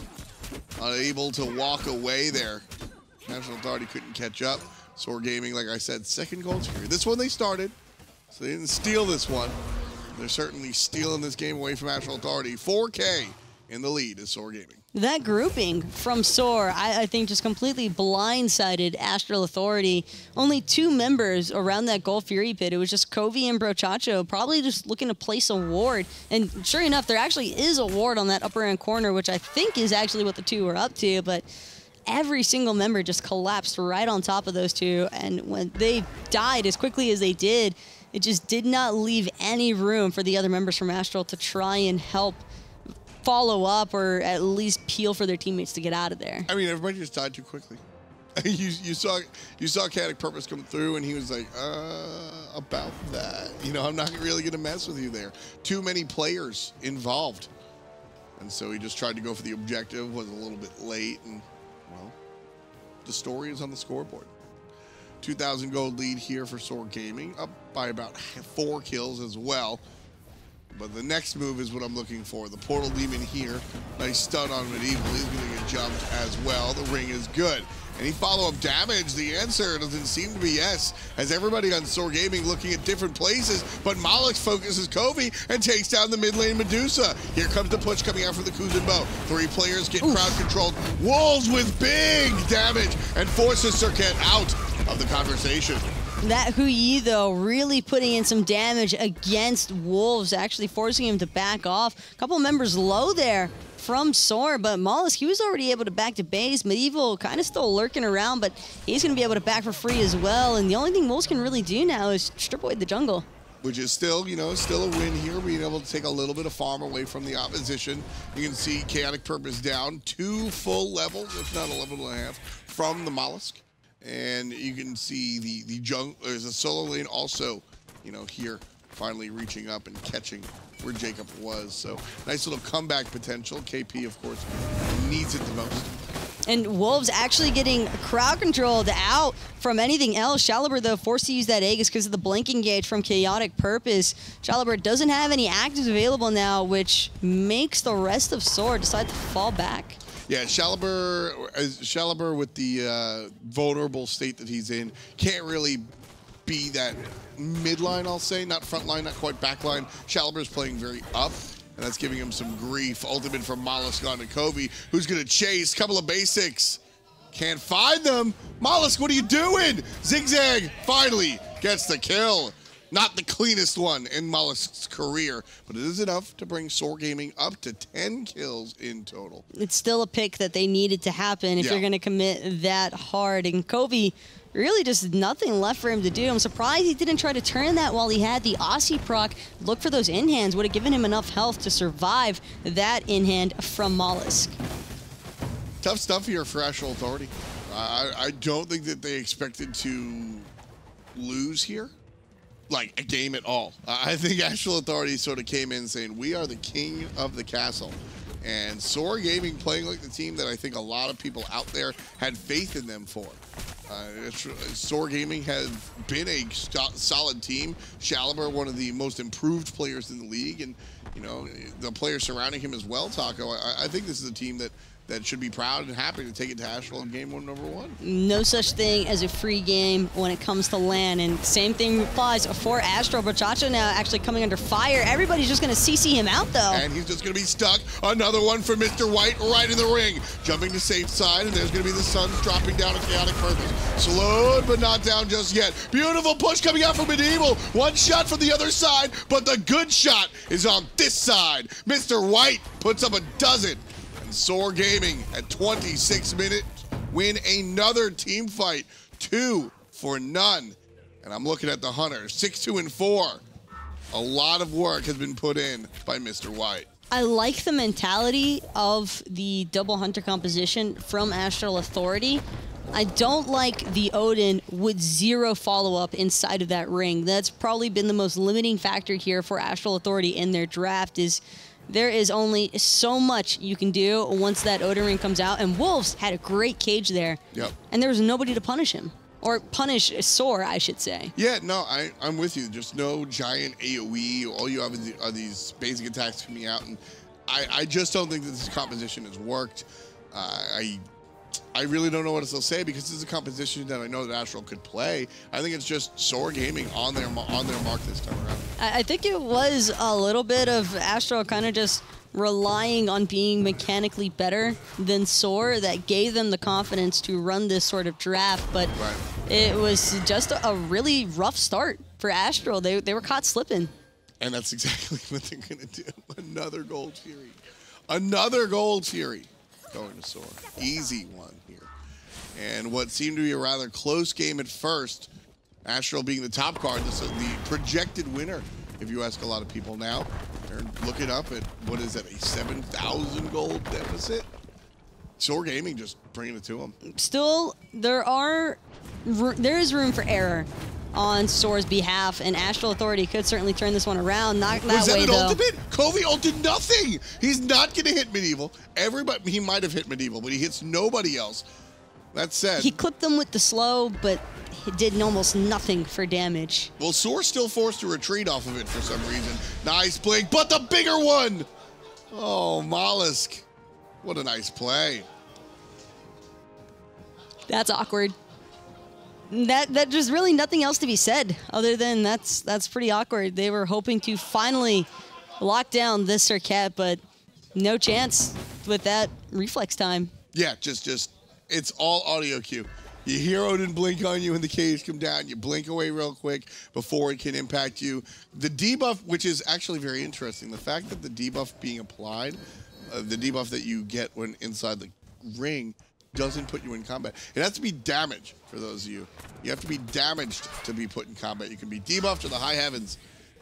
unable to walk away there. Astral Authority couldn't catch up. Soar Gaming, like I said, second Gold Fury. This one they started, so they didn't steal this one. They're certainly stealing this game away from Astral Authority. 4K in the lead is Soar Gaming. That grouping from Soar, I think, just completely blindsided Astral Authority. Only 2 members around that Gold Fury pit. It was just Covey and Brochacho, probably just looking to place a ward. And sure enough, there actually is a ward on that upper end corner, which I think is actually what the 2 were up to. But every single member just collapsed right on top of those 2. And when they died as quickly as they did, it just did not leave any room for the other members from Astral to try and help follow up or at least peel for their teammates to get out of there. I mean, everybody just died too quickly. you saw Chaotic Purpose come through, and he was like, about that. You know, I'm not really going to mess with you there. Too many players involved. And so he just tried to go for the objective, was a little bit late, and, well, the story is on the scoreboard. 2,000 gold lead here for Soar Gaming, up by about 4 kills as well. But the next move is what I'm looking for. The Portal Demon here. Nice stun on Medieval. He's going to get jumped as well. The ring is good. Any follow-up damage? The answer doesn't seem to be yes, as everybody on Soar Gaming looking at different places, but Malik focuses Covey and takes down the mid lane Medusa. Here comes the push coming out from the Kuzin Bow. 3 players get crowd controlled. Wolves with big damage and forces Circuit out of the conversation. That Huyi, though, really putting in some damage against Wolves, actually forcing him to back off. A couple members low there from Soar, but Mollusk, he was already able to back to base. Medieval kind of still lurking around, but he's going to be able to back for free as well. And the only thing Wolves can really do now is strip away the jungle. Which is still, you know, still a win here, being able to take a little bit of farm away from the opposition. You can see Chaotic Purpose down 2 full levels, if not a level and a half, from the Mollusk. And you can see the jungle, there's a solo lane also, you know, here finally reaching up and catching where Jacob was. So nice little comeback potential. KP, of course, needs it the most. And Wolves actually getting crowd controlled out from anything else. Shalibur, though, forced to use that Aegis because of the blanking gauge from Chaotic Purpose. Shalibur doesn't have any actives available now, which makes the rest of Soar decide to fall back. Yeah, Shalibur with the vulnerable state that he's in can't really be that midline, I'll say. Not front line, not quite back line. Shalibur's playing very up, and that's giving him some grief. Ultimate from Mollusk on to Kobe, who's going to chase. Couple of basics. Can't find them. Mollusk, what are you doing? Zigzag finally gets the kill. Not the cleanest one in Mollusk's career, but it is enough to bring Soar Gaming up to 10 kills in total. It's still a pick that they needed to happen if you're going to commit that hard. And Kobe, really just nothing left for him to do. I'm surprised he didn't try to turn that while he had the Aussie proc. Look for those in-hands. Would have given him enough health to survive that in-hand from Mollusk. Tough stuff here for Astral Authority. I don't think that they expected to lose here. Like a game at all. I think Astral Authority sort of came in saying, we are the king of the castle. And Soar Gaming playing like the team that I think a lot of people out there had faith in them for. Soar Gaming has been a solid team. Shalibur, one of the most improved players in the league. And, you know, the players surrounding him as well, Taco. I think this is a team that should be proud and happy to take it to Astral in game 1, number 1. No such thing as a free game when it comes to LAN, and same thing applies for Astral. Brochacho now actually coming under fire. Everybody's just going to CC him out, though. And he's just going to be stuck. Another one for Mr. White right in the ring. Jumping to safe side, and there's going to be the Suns dropping down a Chaotic Purpose. Slowed, but not down just yet. Beautiful push coming out from Medieval. One shot from the other side, but the good shot is on this side. Mr. White puts up a dozen. Soar Gaming at 26 minutes win another team fight, 2-0. And I'm looking at the Hunter, 6-2-4. A lot of work has been put in by Mr. White. I like the mentality of the double Hunter composition from Astral Authority. I don't like the Odin with 0 follow-up inside of that ring. That's probably been the most limiting factor here for Astral Authority in their draft. There is only so much you can do once that Odin ring comes out, and Wolves had a great cage there. Yep. And there was nobody to punish him. Or punish Soar, I should say. Yeah, no, I'm with you. Just no giant AoE. All you have are these basic attacks coming out, and I just don't think that this composition has worked. I really don't know what else to say because this is a composition that I know that Astral could play. I think it's just Soar Gaming on their mark this time around. I think it was a little bit of Astral kind of just relying on being mechanically better than Soar that gave them the confidence to run this sort of draft, but it was just a really rough start for Astral. They were caught slipping. And that's exactly what they're going to do. Another Gold Fury. Another Gold Fury going to Soar. Easy one here. And what seemed to be a rather close game at first, Astral being the top card, this is the projected winner, if you ask a lot of people now. They're looking up at, what is that, a 7,000 gold deficit? Soar Gaming just bringing it to them. Still, there is room for error on Soar's behalf, and Astral Authority could certainly turn this one around. Not that way, though. Was that an ultimate? Covey ulted nothing. He's not going to hit Medieval. Everybody, he might have hit Medieval, but he hits nobody else. That said, he clipped them with the slow, but he did almost nothing for damage. Well, Soar's still forced to retreat off of it for some reason. Nice blink, but the bigger one! Oh, Mollusk. What a nice play. That's awkward. That there's really nothing else to be said other than that's pretty awkward. They were hoping to finally lock down this Circuit, but no chance with that reflex time. Yeah, just it's all audio cue. You hear Odin blink on you and the cage come down. You blink away real quick before it can impact you. The debuff, which is actually very interesting, the fact that the debuff being applied, the debuff that you get when inside the ring, doesn't put you in combat. It has to be damage for those of you. You have to be damaged to be put in combat. You can be debuffed to the high heavens,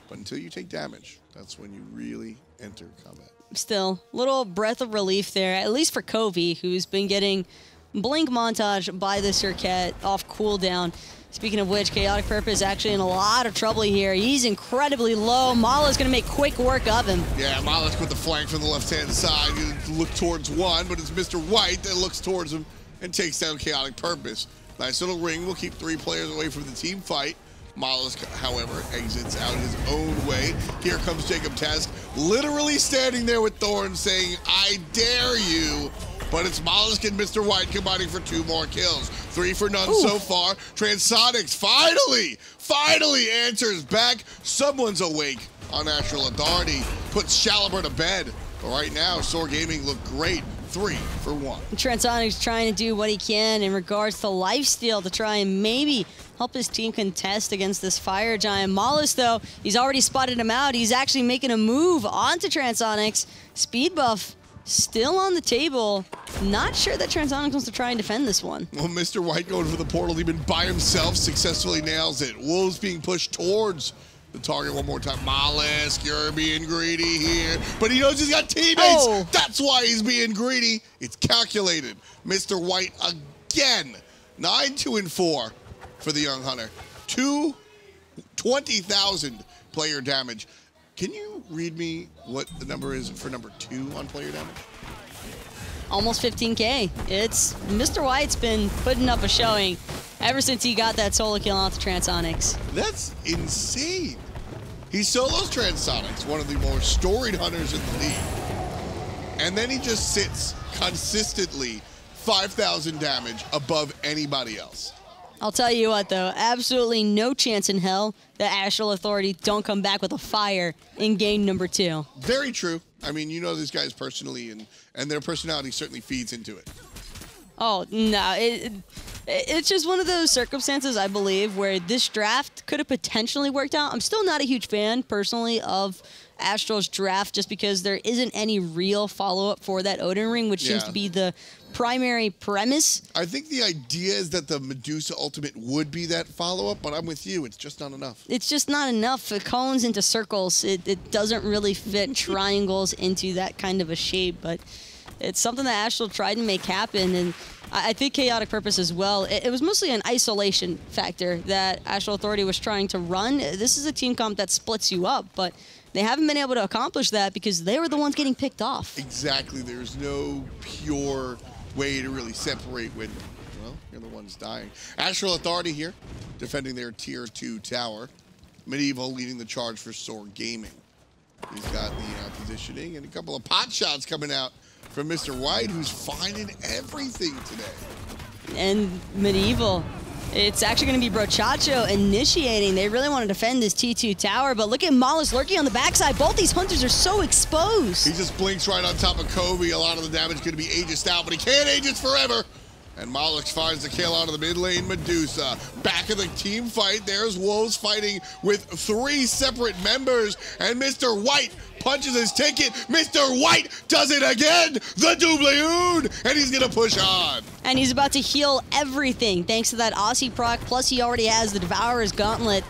but until you take damage, that's when you really enter combat. Still, little breath of relief there, at least for Covey, who's been getting blink montage by the Circuit off cooldown. Speaking of which, Chaotic Purpose is actually in a lot of trouble here. He's incredibly low. Mala's going to make quick work of him. Yeah, Mala's with the flank from the left-hand side. You look towards one, but it's Mr. White that looks towards him and takes down Chaotic Purpose. Nice little ring will keep 3 players away from the team fight. Malus, however, exits out his own way. Here comes Jacob Tesk, literally standing there with Thorn saying, I dare you. But it's Mollusk and Mr. White combining for 2 more kills. 3 for none so far. Transonics finally answers back. Someone's awake on Astral Authority. Puts Shaliber to bed. But right now, Soar Gaming look great. 3 for 1. Transonics trying to do what he can in regards to lifesteal to try and maybe help his team contest against this Fire Giant. Mollusk, though, he's already spotted him out. He's actually making a move onto Transonics. Speed buff still on the table. Not sure that Transonics wants to try and defend this one. Well, Mr. White going for the portal, even by himself, successfully nails it. Wolves being pushed towards the target one more time. Mollusk, you're being greedy here. But he knows he's got teammates. Oh. That's why he's being greedy. It's calculated. Mr. White again. 9, 2, and 4 for the Young Hunter. 20,000 player damage. Can you read me what the number is for number 2 on player damage? Almost 15K. It's Mr. White's been putting up a showing ever since he got that solo kill off the Transonics. That's insane. He solos Transonics, one of the more storied hunters in the league. And then he just sits consistently 5,000 damage above anybody else. I'll tell you what, though, absolutely no chance in hell that Astral Authority don't come back with a fire in game number 2. Very true. I mean, you know these guys personally, and their personality certainly feeds into it. Oh, no. It's just one of those circumstances, I believe, where this draft could have potentially worked out. I'm still not a huge fan, personally, of Astral's draft just because there isn't any real follow-up for that Odin ring, which seems to be the primary premise. I think the idea is that the Medusa Ultimate would be that follow-up, but I'm with you. It's just not enough. It's just not enough. It cones into circles. It doesn't really fit triangles into that kind of a shape, but it's something that Astral tried to make happen, and I think Chaotic Purpose as well. It was mostly an isolation factor that Astral Authority was trying to run. This is a team comp that splits you up, but they haven't been able to accomplish that because they were the ones getting picked off. Exactly. There's no pure way to really separate when, well, you're the ones dying. Astral Authority here, defending their Tier 2 tower. Medieval leading the charge for Soar Gaming. He's got the positioning and a couple of pot shots coming out from Mr. White, who's finding everything today. And Medieval, it's actually going to be Brochacho initiating. They really want to defend this T2 tower, but look at Mollis lurking on the backside. Both these hunters are so exposed. He just blinks right on top of Kobe. A lot of the damage going to be Aegis out, but he can't Aegis forever. And Mollis finds the kill out of the mid lane. Medusa back in the team fight. There's Wolves fighting with 3 separate members. And Mr. White punches his ticket. Mr. White does it again. The doubloon. And he's going to push on. And he's about to heal everything thanks to that Aussie proc. Plus, he already has the Devourer's Gauntlet.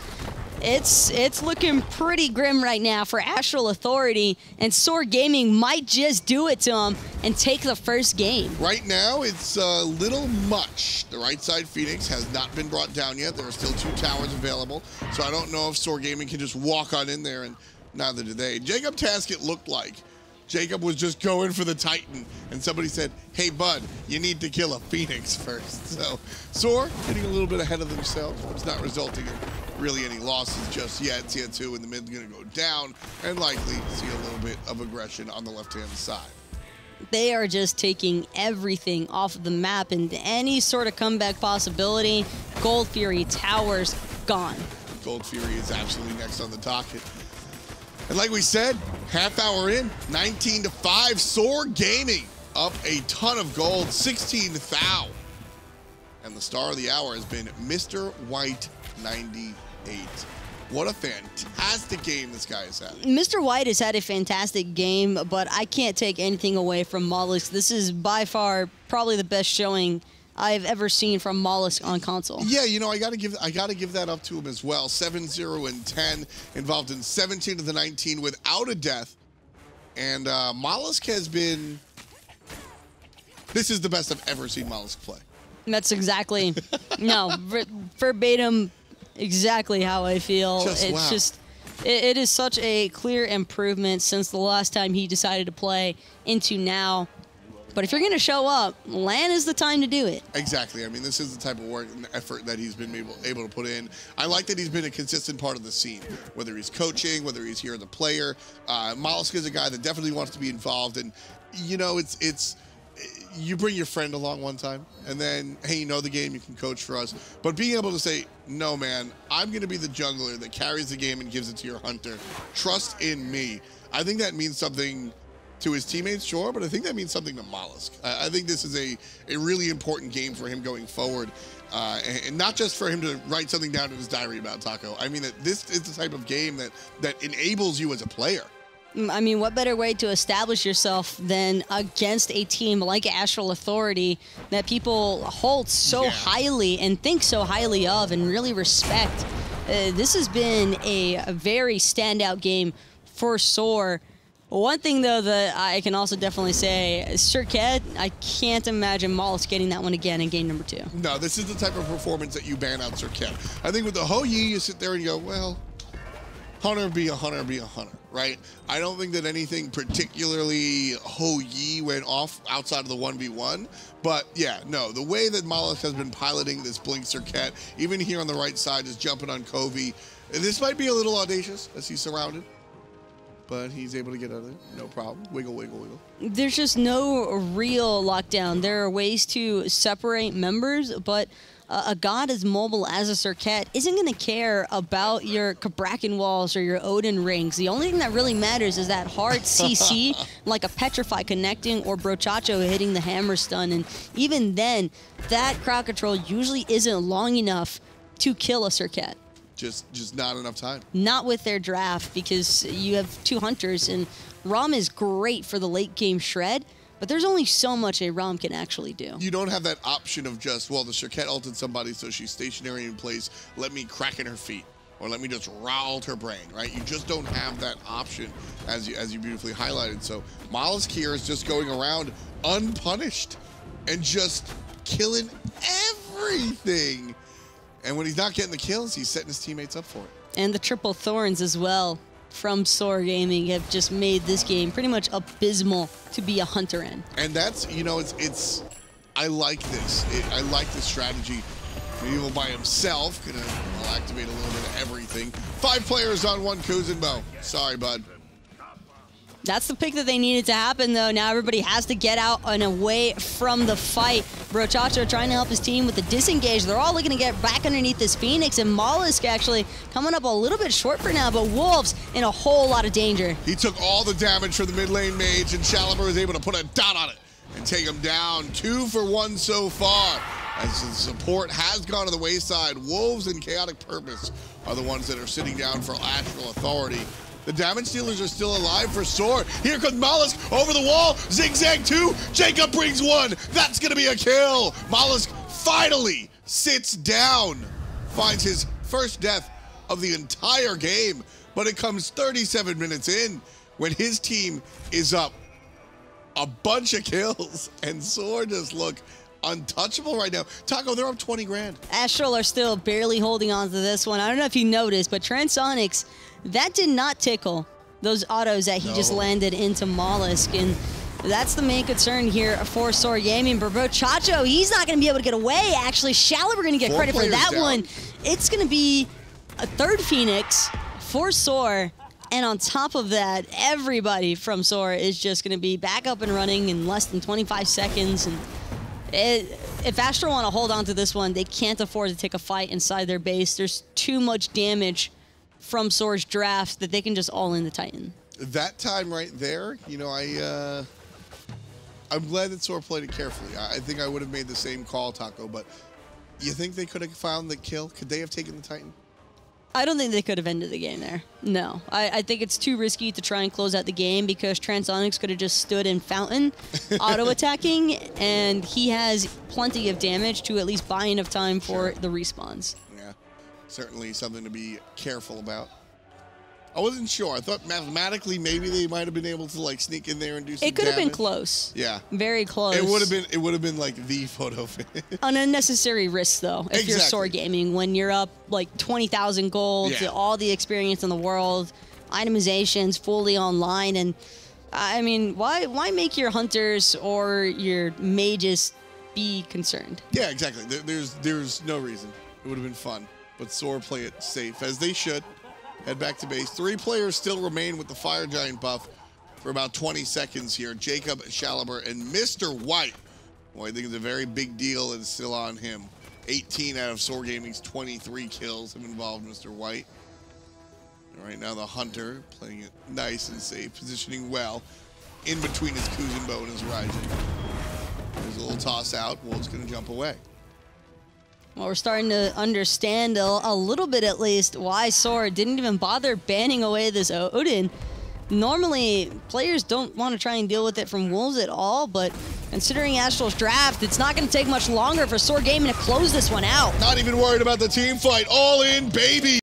It's looking pretty grim right now for Astral Authority, and Soar Gaming might just do it to him and take the first game. Right now, it's a little much. The right side Phoenix has not been brought down yet. There are still 2 towers available, so I don't know if Soar Gaming can just walk on in there, and neither do they. Jacob Taskett looked like Jacob was just going for the Titan, and somebody said, hey, bud, you need to kill a Phoenix first. So Soar getting a little bit ahead of themselves, but it's not resulting in really any losses just yet. Tier2 in the mid going to go down and likely see a little bit of aggression on the left-hand side. They are just taking everything off of the map, and any sort of comeback possibility, Gold Fury towers gone. Gold Fury is absolutely next on the docket. And like we said, half hour in, 19-5, Soar Gaming up a ton of gold, 16 thou. And the star of the hour has been Mr. White 98. What a fantastic game this guy has had. Mr. White has had a fantastic game, but I can't take anything away from Mollusk. This is by far probably the best showing I've ever seen from Mollusk on console. Yeah, you know, I gotta give that up to him as well. 7-0 and 10, involved in 17 of the 19 without a death. And Mollusk has been. This is the best I've ever seen Mollusk play. That's exactly verbatim, exactly how I feel. It is such a clear improvement since the last time he decided to play into now. But if you're going to show up, LAN is the time to do it. Exactly. I mean, this is the type of work and effort that he's been able to put in. I like that he's been a consistent part of the scene, whether he's coaching, whether he's here as a player. Mollusk is a guy that definitely wants to be involved. And, you know, it's you bring your friend along one time, and then, hey, you know the game, you can coach for us. But being able to say, no, man, I'm going to be the jungler that carries the game and gives it to your hunter. Trust in me. I think that means something to his teammates, sure, but I think that means something to Mollusk. I think this is a really important game for him going forward, and not just for him to write something down in his diary about Taco. I mean, that this is the type of game that enables you as a player. I mean, what better way to establish yourself than against a team like Astral Authority that people hold so highly and think so highly of and really respect? This has been a very standout game for Soar. One thing, though, that I can also definitely say, Serket, I can't imagine Mollusk getting that one again in game number 2. No, this is the type of performance that you ban out Serket. I think with the Hou Yi, you sit there and you go, well, hunter be a hunter, right? I don't think that anything particularly Hou Yi went off outside of the 1v1. But yeah, no, the way that Mollusk has been piloting this Blink Serket, even here on the right side, just jumping on Kobe, this might be a little audacious as he's surrounded. But he's able to get out of it, no problem. Wiggle, wiggle, wiggle. There's just no real lockdown. There are ways to separate members, but a god as mobile as a Serket isn't going to care about your Kabrakan walls or your Odin rings. The only thing that really matters is that hard CC, like a Petrify connecting or Brochacho hitting the hammer stun. And even then, that crowd control usually isn't long enough to kill a Serket. Just not enough time. Not with their draft, because you have 2 hunters, and Rom is great for the late game shred, but there's only so much a Rom can actually do. You don't have that option of just, well, the Serket ulted somebody, so she's stationary in place, let me crack in her feet, or let me just rawled her brain, right? You just don't have that option, as you beautifully highlighted. So Mollusk here is just going around unpunished and just killing everything. And when he's not getting the kills, he's setting his teammates up for it. And the triple thorns as well from Soar Gaming have just made this game pretty much abysmal to be a hunter in. And that's, you know, it's I like this. I like this strategy. Medieval by himself, I'll activate a little bit of everything. 5 players on 1 Kuzenbo. Sorry, bud. That's the pick that they needed to happen, though. Now everybody has to get out and away from the fight. Brochacho trying to help his team with the disengage. They're all looking to get back underneath this Phoenix, and Mollusk actually coming up a little bit short for now, but Wolves in a whole lot of danger. He took all the damage from the mid lane mage, and Shalaber was able to put a dot on it and take him down. 2 for 1 so far. As the support has gone to the wayside, Wolves and Chaotic Purpose are the ones that are sitting down for Astral Authority. The damage dealers are still alive for Soar. Here comes Mollusk over the wall. Zigzag 2. Jacob brings 1. That's going to be a kill. Mollusk finally sits down. Finds his first death of the entire game. But it comes 37 minutes in when his team is up a bunch of kills. And Soar just look untouchable right now. Taco, they're up 20 grand. Astral are still barely holding on to this one. I don't know if you noticed, but Transonics, that did not tickle those autos that he just landed into Mollusk, and that's the main concern here for Soar Gaming. Brochacho, he's not going to be able to get away. Actually, Shalaber going to get credit for that one. It's going to be a third Phoenix for Soar, and on top of that, everybody from Soar is just going to be back up and running in less than 25 seconds, and if Astral want to hold on to this one, they can't afford to take a fight inside their base. There's too much damage from Soar's draft that they can just all in the Titan. That time right there, you know, I'm glad that Soar played it carefully. I think I would have made the same call, Taco, but you think they could have found the kill? Could they have taken the Titan? I don't think they could have ended the game there. No. I think it's too risky to try and close out the game because Transonics could have just stood in Fountain auto-attacking, and he has plenty of damage to at least buy enough time for the respawns. Yeah, certainly something to be careful about. I wasn't sure. I thought mathematically maybe they might have been able to like sneak in there and do some It could have been damage. close. Yeah. Very close. It would have been like the photo finish. An unnecessary risk, though, if you're Soar Gaming, when you're up like 20,000 gold, Yeah. all the experience in the world, itemization's fully online, and I mean, why make your hunters or your mages be concerned? Yeah, exactly. There's no reason. It would have been fun, but Soar play it safe as they should. Head back to base. 3 players still remain with the Fire Giant buff for about 20 seconds here. Jacob, Shalaber, and Mr. White. Well, I think it's a very big deal and it's still on him. 18 out of Soar Gaming's 23 kills have involved Mr. White. And right now the Hunter playing it nice and safe, positioning well in between his Kuzenbo and his Raijin. There's a little toss out. Wolf's going to jump away. Well, we're starting to understand a little bit, at least, why Soar didn't even bother banning away this Odin. Normally, players don't want to try and deal with it from Wolves at all, but considering Astral's draft, it's not going to take much longer for Soar Gaming to close this one out. Not even worried about the team fight. All in, baby!